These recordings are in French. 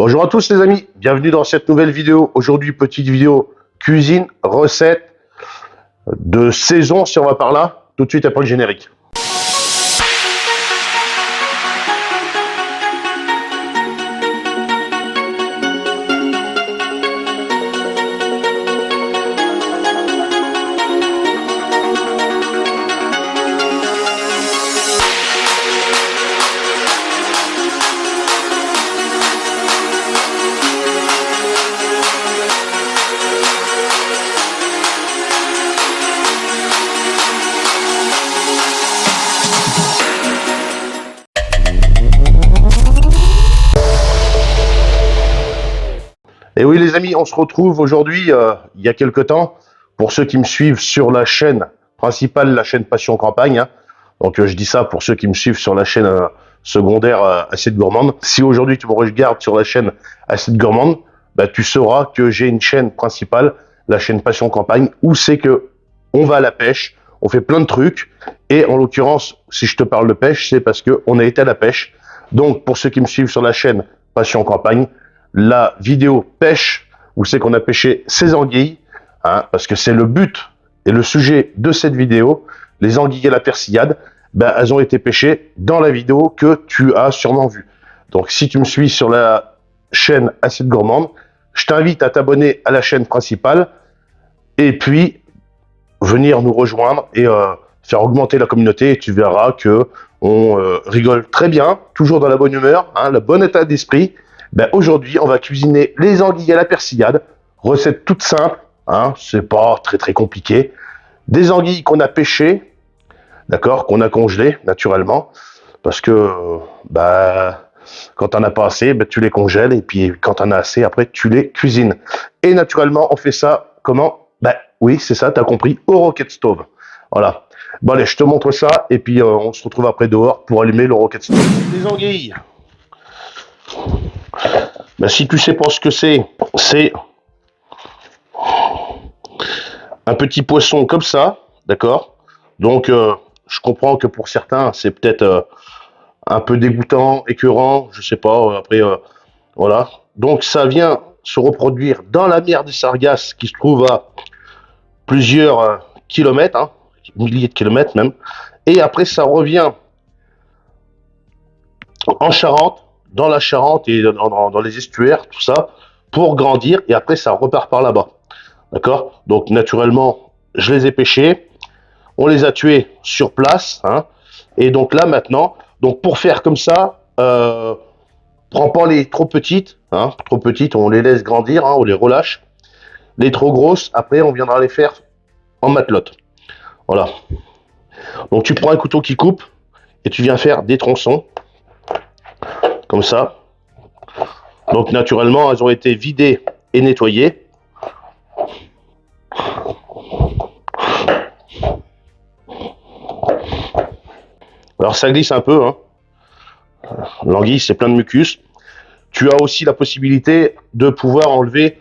Bonjour à tous les amis, bienvenue dans cette nouvelle vidéo. Aujourd'hui, petite vidéo cuisine, recette de saison si on va par là. Tout de suite après le générique. Et oui les amis, on se retrouve aujourd'hui, il y a quelques temps, pour ceux qui me suivent sur la chaîne principale, la chaîne Passion Campagne. Hein. Donc je dis ça pour ceux qui me suivent sur la chaîne secondaire Assiette Gourmande. Si aujourd'hui tu me regardes sur la chaîne Assiette Gourmande, bah, tu sauras que j'ai une chaîne principale, la chaîne Passion Campagne, où c'est que on va à la pêche, on fait plein de trucs. Et en l'occurrence, si je te parle de pêche, c'est parce qu'on a été à la pêche. Donc pour ceux qui me suivent sur la chaîne Passion Campagne, la vidéo pêche, où c'est qu'on a pêché ces anguilles, hein, parce que c'est le but et le sujet de cette vidéo, les anguilles à la persillade, ben, elles ont été pêchées dans la vidéo que tu as sûrement vue. Donc si tu me suis sur la chaîne Assiette Gourmande, je t'invite à t'abonner à la chaîne principale, et puis venir nous rejoindre et faire augmenter la communauté, et tu verras que on rigole très bien, toujours dans la bonne humeur, hein, le bon état d'esprit. Ben aujourd'hui, on va cuisiner les anguilles à la persillade. Recette toute simple, hein, c'est pas très compliqué. Des anguilles qu'on a pêchées, d'accord, qu'on a congelées naturellement, parce que quand t'en as pas assez, ben, tu les congèles, et puis quand t'en as assez, après tu les cuisines. Et naturellement, on fait ça comment? Ben oui, c'est ça, t'as compris, au rocket stove. Voilà. Bon allez, je te montre ça, et puis on se retrouve après dehors pour allumer le rocket stove. Les anguilles. Ben, si tu sais pas ce que c'est un petit poisson comme ça, d'accord. Donc, je comprends que pour certains, c'est peut-être un peu dégoûtant, écœurant, je sais pas. Après, voilà. Donc, ça vient se reproduire dans la mer des Sargasses, qui se trouve à plusieurs kilomètres, hein, milliers de kilomètres même. Et après, ça revient en Charente, dans la Charente et dans les estuaires, tout ça, pour grandir. Et après, ça repart par là-bas. D'accord? Donc, naturellement, je les ai pêchés. On les a tués sur place. Hein, et donc là, maintenant, donc pour faire comme ça, prends pas les trop petites. Hein, trop petites, on les laisse grandir, hein, on les relâche. Les trop grosses, après, on viendra les faire en matelote. Voilà. Donc, tu prends un couteau qui coupe et tu viens faire des tronçons. Comme ça. Donc, naturellement, elles ont été vidées et nettoyées. Alors ça glisse un peu, hein. L'anguille c'est plein de mucus. Tu as aussi la possibilité de pouvoir enlever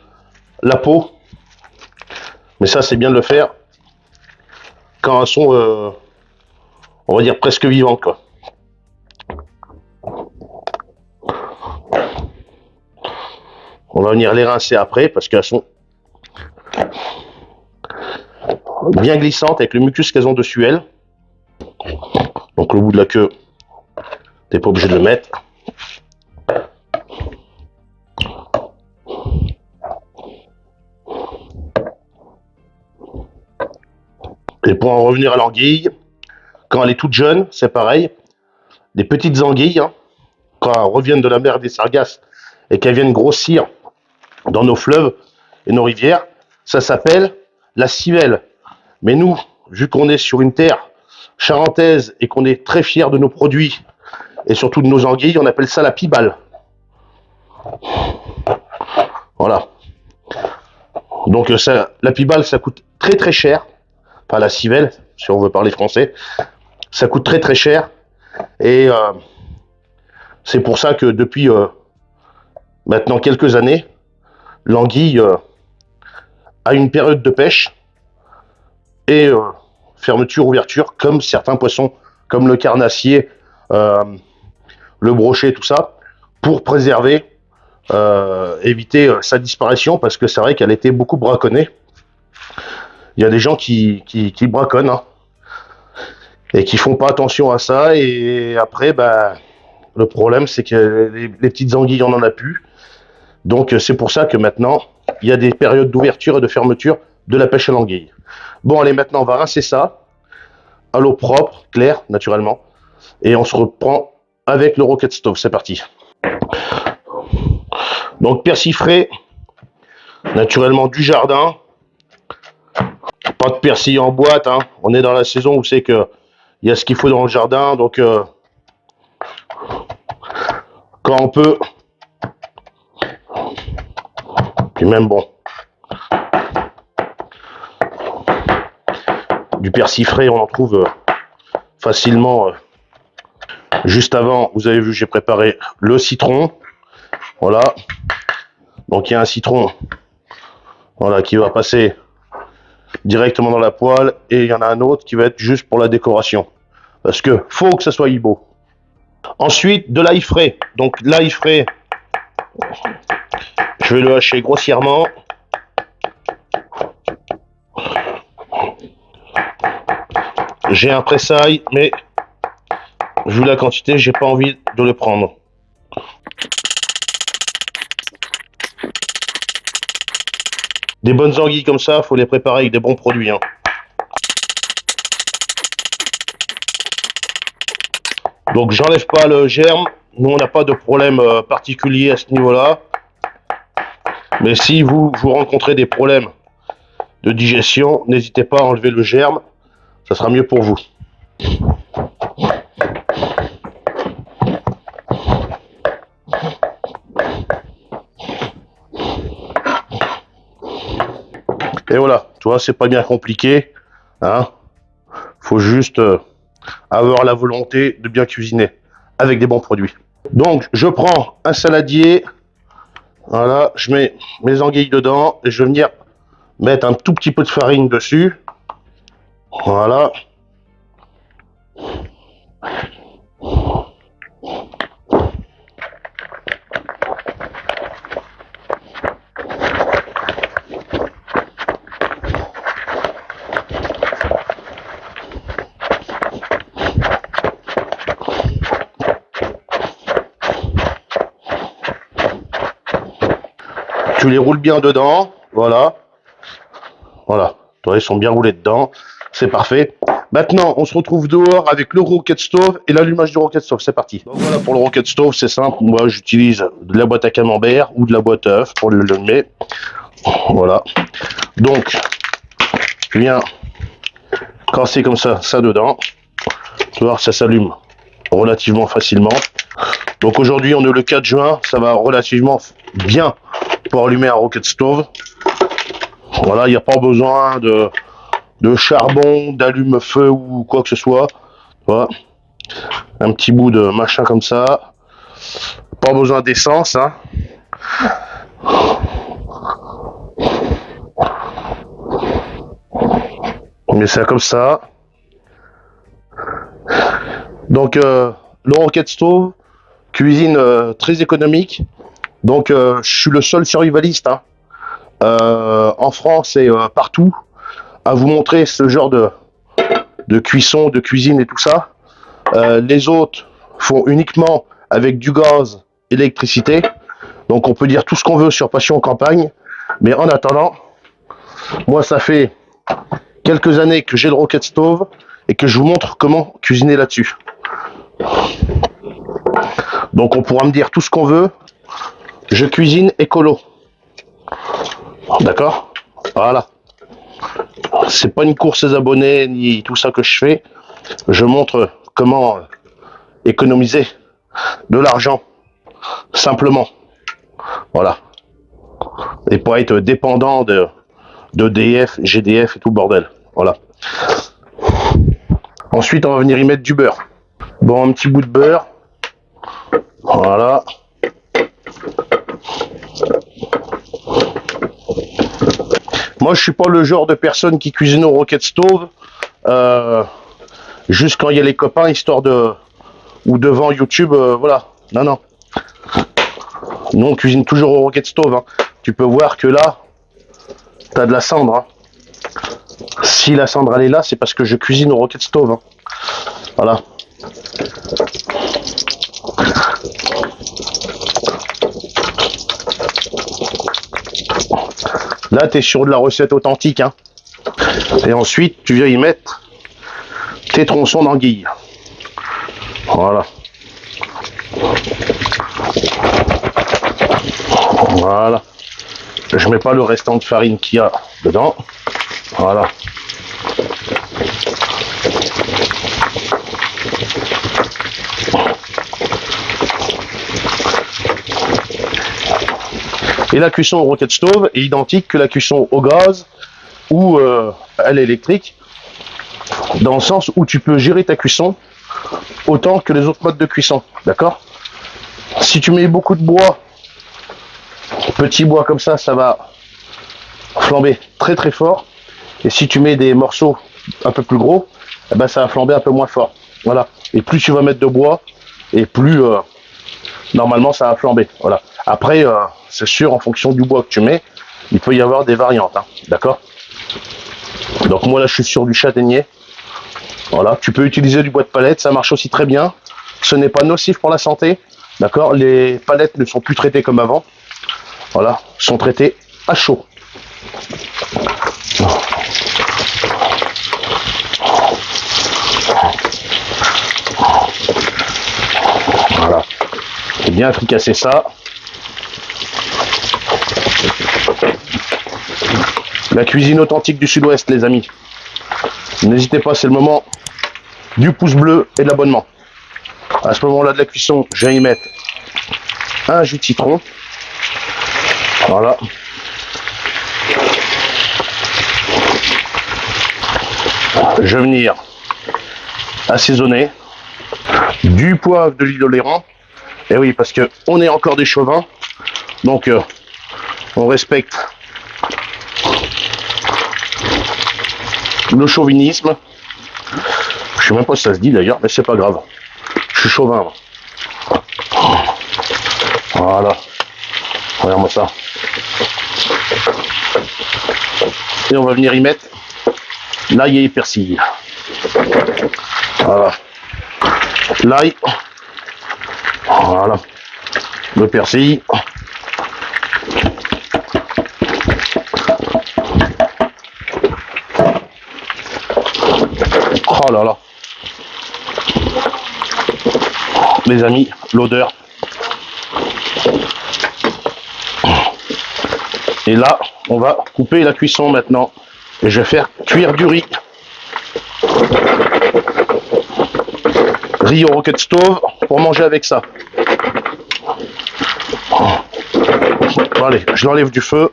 la peau, mais ça c'est bien de le faire quand elles sont, on va dire presque vivantes, quoi. On va venir les rincer après parce qu'elles sont bien glissantes avec le mucus qu'elles ont dessus elles. Donc le bout de la queue, t'es pas obligé de le mettre. Et pour en revenir à l'anguille, quand elle est toute jeune, c'est pareil. Les petites anguilles, hein, quand elles reviennent de la mer des Sargasses et qu'elles viennent grossir dans nos fleuves et nos rivières, ça s'appelle la civelle. Mais nous, vu qu'on est sur une terre charentaise et qu'on est très fiers de nos produits et surtout de nos anguilles, on appelle ça la pibale. Voilà. Donc ça, la pibale, ça coûte très cher. Enfin la civelle, si on veut parler français, ça coûte très cher. Et c'est pour ça que depuis maintenant quelques années, l'anguille a une période de pêche et fermeture, ouverture, comme certains poissons, comme le carnassier, le brochet, tout ça, pour préserver éviter sa disparition, parce que c'est vrai qu'elle était beaucoup braconnée. Il y a des gens qui braconnent, hein, et qui font pas attention à ça, et après, bah, le problème, c'est que les petites anguilles, on en a plus. Donc c'est pour ça que maintenant, il y a des périodes d'ouverture et de fermeture de la pêche à l'anguille. Bon, allez, maintenant, on va rincer ça à l'eau propre, claire, naturellement, et on se reprend avec le Rocket Stove. C'est parti. Donc persil frais, naturellement du jardin, pas de persil en boîte, hein. On est dans la saison où c'est que il y a ce qu'il faut dans le jardin, donc quand on peut, puis même bon, du persil frais, on en trouve facilement. Juste avant, vous avez vu, j'ai préparé le citron, voilà. Donc il y a un citron, voilà, qui va passer directement dans la poêle, et il y en a un autre qui va être juste pour la décoration, parce que faut que ça soit beau. Ensuite, de l'ail frais. Donc l'ail frais, je vais le hacher grossièrement. J'ai un pressail, mais vu la quantité, j'ai pas envie de le prendre. Des bonnes anguilles comme ça, faut les préparer avec des bons produits, hein. Donc j'enlève pas le germe. Nous, on n'a pas de problème particulier à ce niveau-là. Mais si vous rencontrez des problèmes de digestion, n'hésitez pas à enlever le germe. Ça sera mieux pour vous. Et voilà, tu vois, c'est pas bien compliqué, hein. Faut juste avoir la volonté de bien cuisiner avec des bons produits. Donc, je prends un saladier. Voilà, je mets mes anguilles dedans et je vais venir mettre un tout petit peu de farine dessus. Voilà. Tu les roules bien dedans, voilà. Voilà, toi, ils sont bien roulés dedans, c'est parfait. Maintenant, on se retrouve dehors avec le Rocket Stove et l'allumage du Rocket Stove, c'est parti. Donc voilà, pour le Rocket Stove, c'est simple. Moi, j'utilise de la boîte à camembert ou de la boîte à œufs pour l'allumer. Voilà. Donc, je viens casser comme ça dedans. Tu vois, ça s'allume relativement facilement. Donc aujourd'hui, on est le 4 juin, ça va relativement bien pour allumer un Rocket Stove. Voilà, il n'y a pas besoin de charbon, d'allume-feu ou quoi que ce soit. Voilà. Un petit bout de machin comme ça. Pas besoin d'essence, hein. On met ça comme ça. Donc le Rocket Stove, cuisine très économique. Donc je suis le seul survivaliste, hein, en France et partout à vous montrer ce genre de cuisson, de cuisine et tout ça. Les autres font uniquement avec du gaz et l'électricité. Donc on peut dire tout ce qu'on veut sur Passion Campagne. Mais en attendant, moi ça fait quelques années que j'ai le Rocket Stove et que je vous montre comment cuisiner là-dessus. Donc on pourra me dire tout ce qu'on veut. Je cuisine écolo. D'accord? Voilà. C'est pas une course aux abonnés ni tout ça que je fais. Je montre comment économiser de l'argent simplement. Voilà. Et pas être dépendant d'EDF, GDF et tout le bordel. Voilà. Ensuite, on va venir y mettre du beurre. Bon, un petit bout de beurre. Voilà. Moi, je suis pas le genre de personne qui cuisine au Rocket Stove juste quand il y a les copains, histoire de... ou devant YouTube, voilà. Non, non. Nous, on cuisine toujours au rocket stove. Hein. Tu peux voir que là, tu as de la cendre. Hein. Si la cendre elle est là, c'est parce que je cuisine au rocket stove. Hein. Voilà. Là, tu es sur de la recette authentique. Hein. Et ensuite, tu viens y mettre tes tronçons d'anguille. Voilà. Voilà. Je mets pas le restant de farine qu'il y a dedans. Voilà. Et la cuisson au rocket stove est identique que la cuisson au gaz ou à l'électrique, dans le sens où tu peux gérer ta cuisson autant que les autres modes de cuisson, d'accord? Si tu mets beaucoup de bois, petit bois comme ça va flamber très très fort. Et si tu mets des morceaux un peu plus gros, eh ben, ça va flamber un peu moins fort. Voilà. Et plus tu vas mettre de bois, et plus normalement ça va flamber. Voilà. Après, c'est sûr, en fonction du bois que tu mets, il peut y avoir des variantes. Hein, d'accord? Donc moi là je suis sur du châtaignier. Voilà. Tu peux utiliser du bois de palette, ça marche aussi très bien. Ce n'est pas nocif pour la santé. D'accord? Les palettes ne sont plus traitées comme avant. Voilà. Sont traitées à chaud. Voilà. Et bien fricasser ça. La cuisine authentique du Sud-Ouest, les amis. N'hésitez pas, c'est le moment du pouce bleu et de l'abonnement. À ce moment-là de la cuisson, je vais y mettre un jus de citron. Voilà. Je vais venir assaisonner du poivre, de l'huile d'oléron. Et oui, parce que on est encore des chauvins, donc on respecte le chauvinisme. Je sais même pas si ça se dit d'ailleurs, mais c'est pas grave. Je suis chauvin. Moi. Voilà. Regarde-moi ça. Et on va venir y mettre l'ail et les persil. Voilà. L'ail. Voilà. Le persil. Oh là là. Les amis, l'odeur. Et là, on va couper la cuisson maintenant. Et je vais faire cuire du riz. Riz au rocket stove pour manger avec ça. Bon, allez, je l'enlève du feu.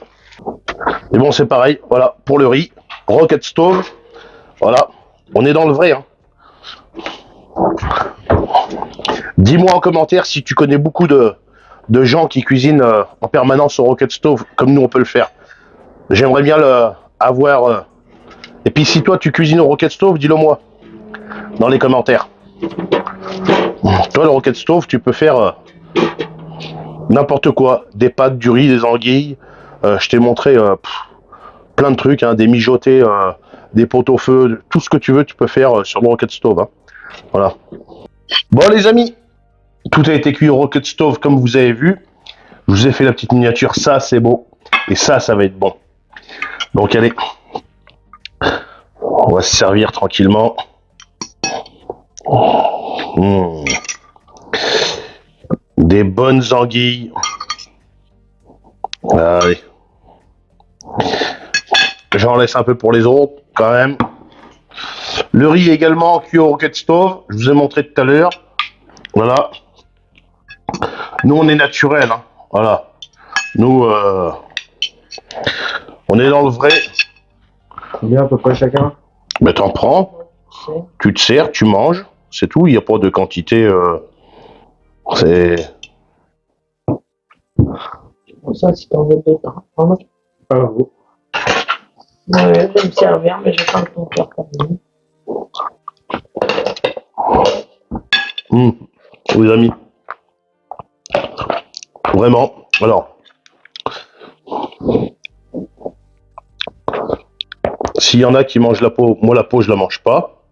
Et bon, c'est pareil. Voilà, pour le riz, rocket stove. Voilà, on est dans le vrai. Hein. Dis-moi en commentaire si tu connais beaucoup de gens qui cuisinent en permanence au rocket stove, comme nous on peut le faire. J'aimerais bien avoir... Et puis si toi tu cuisines au rocket stove, dis-le moi dans les commentaires. Toi le rocket stove, tu peux faire n'importe quoi. Des pâtes, du riz, des anguilles. Je t'ai montré plein de trucs, hein, des mijotés, des pot-au-feu, tout ce que tu veux, tu peux faire sur le rocket stove. Hein. Voilà. Bon les amis, tout a été cuit au rocket stove comme vous avez vu. Je vous ai fait la petite miniature, ça c'est beau. Et ça va être bon. Donc allez, on va se servir tranquillement. Mmh. Des bonnes anguilles. Allez. J'en laisse un peu pour les autres quand même. Le riz également cuit au rocket stove. Je vous ai montré tout à l'heure. Voilà. Nous on est naturel. Hein. Voilà. Nous on est dans le vrai. Combien à peu près chacun? Mais t'en prends. Tu te sers, tu manges. C'est tout. Il n'y a pas de quantité. C'est... Pour ça, si t'en veux d'autres. Ah, vous. Ouais, je vais me servir, mais je vais pas le ton faire comme lui. Les amis. Vraiment, Alors, s'il y en a qui mangent la peau, moi la peau je la mange pas.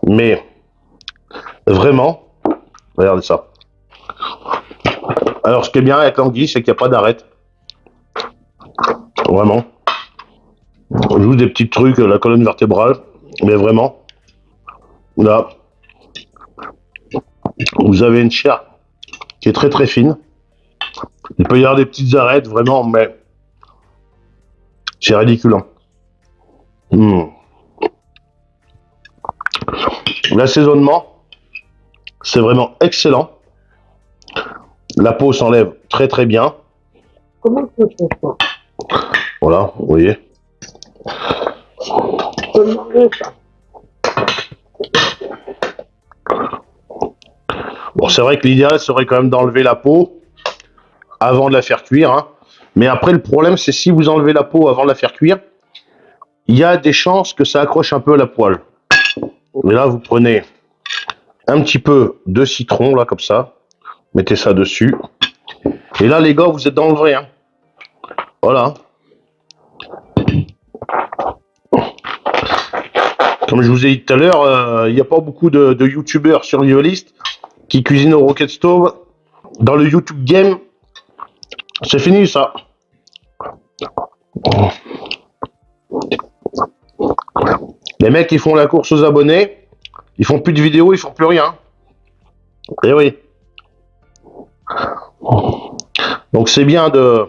Mais vraiment, regardez ça. Alors, ce qui est bien avec l'anguille, c'est qu'il n'y a pas d'arête. Vraiment. Juste des petits trucs, la colonne vertébrale. Mais vraiment, là, vous avez une chair qui est très très fine. Il peut y avoir des petites arêtes, vraiment, mais c'est ridicule. Hein. L'assaisonnement, c'est vraiment excellent. La peau s'enlève très très bien. Comment tu fais ça? Voilà, vous voyez. Je peux manger ça. Bon, c'est vrai que l'idéal serait quand même d'enlever la peau avant de la faire cuire. Hein. Mais après, le problème, c'est si vous enlevez la peau avant de la faire cuire, il y a des chances que ça accroche un peu à la poêle. Et là, vous prenez un petit peu de citron, là, comme ça. Mettez ça dessus. Et là, les gars, vous êtes dans le vrai. Hein. Voilà. Comme je vous ai dit tout à l'heure, il n'y a pas beaucoup de youtubeurs survivalistes qui cuisinent au rocket stove. Dans le YouTube game, c'est fini ça. Les mecs, ils font la course aux abonnés, ils font plus de vidéos, ils font plus rien. Et oui. Donc c'est bien de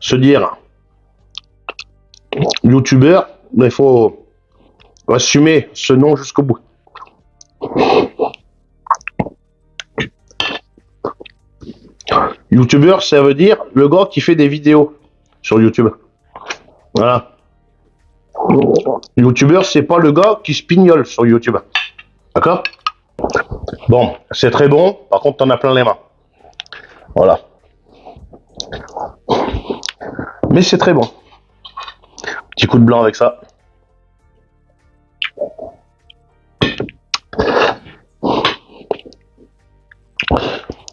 se dire youtubeur, mais il faut assumer ce nom jusqu'au bout. Youtubeur, ça veut dire le gars qui fait des vidéos sur YouTube. Voilà. Youtubeur, c'est pas le gars qui spignole sur YouTube. D'accord? Bon, c'est très bon. Par contre, t'en as plein les mains. Voilà. Mais c'est très bon. Petit coup de blanc avec ça.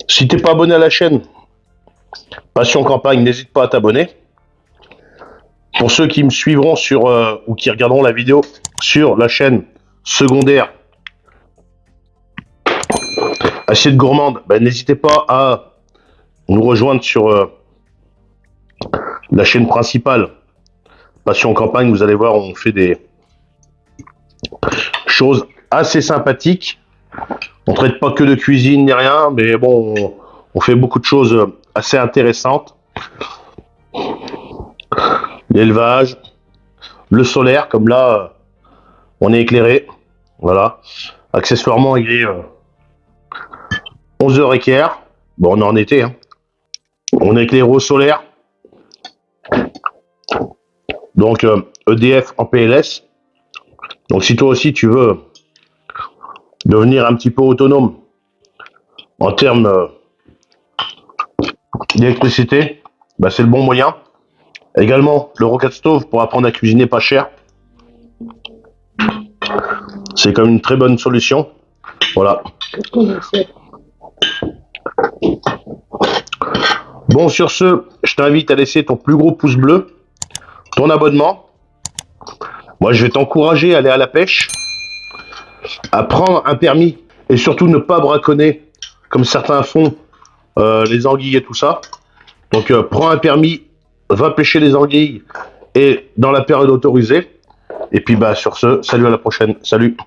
Si t'es pas abonné à la chaîne Passion Campagne, n'hésite pas à t'abonner. Pour ceux qui me suivront sur ou qui regarderont la vidéo sur la chaîne secondaire Assiette Gourmande, ben, n'hésitez pas à nous rejoindre sur la chaîne principale Passion Campagne. Vous allez voir, on fait des choses assez sympathiques. On ne traite pas que de cuisine ni rien, mais bon, on fait beaucoup de choses assez intéressantes. L'élevage, le solaire, comme là, on est éclairé. Voilà. Accessoirement, il est 11h15. Bon, on est en été. Hein. On est éclairé au solaire. Donc, EDF en PLS. Donc, si toi aussi, tu veux devenir un petit peu autonome en termes d'électricité, bah, c'est le bon moyen. Également, le rocket stove pour apprendre à cuisiner pas cher. C'est comme une très bonne solution. Voilà. Bon, sur ce, je t'invite à laisser ton plus gros pouce bleu, ton abonnement. Moi, je vais t'encourager à aller à la pêche, à prendre un permis et surtout ne pas braconner comme certains font les anguilles et tout ça. Donc, prends un permis, va pêcher les anguilles et dans la période autorisée. Et puis, bah, sur ce, salut, à la prochaine. Salut.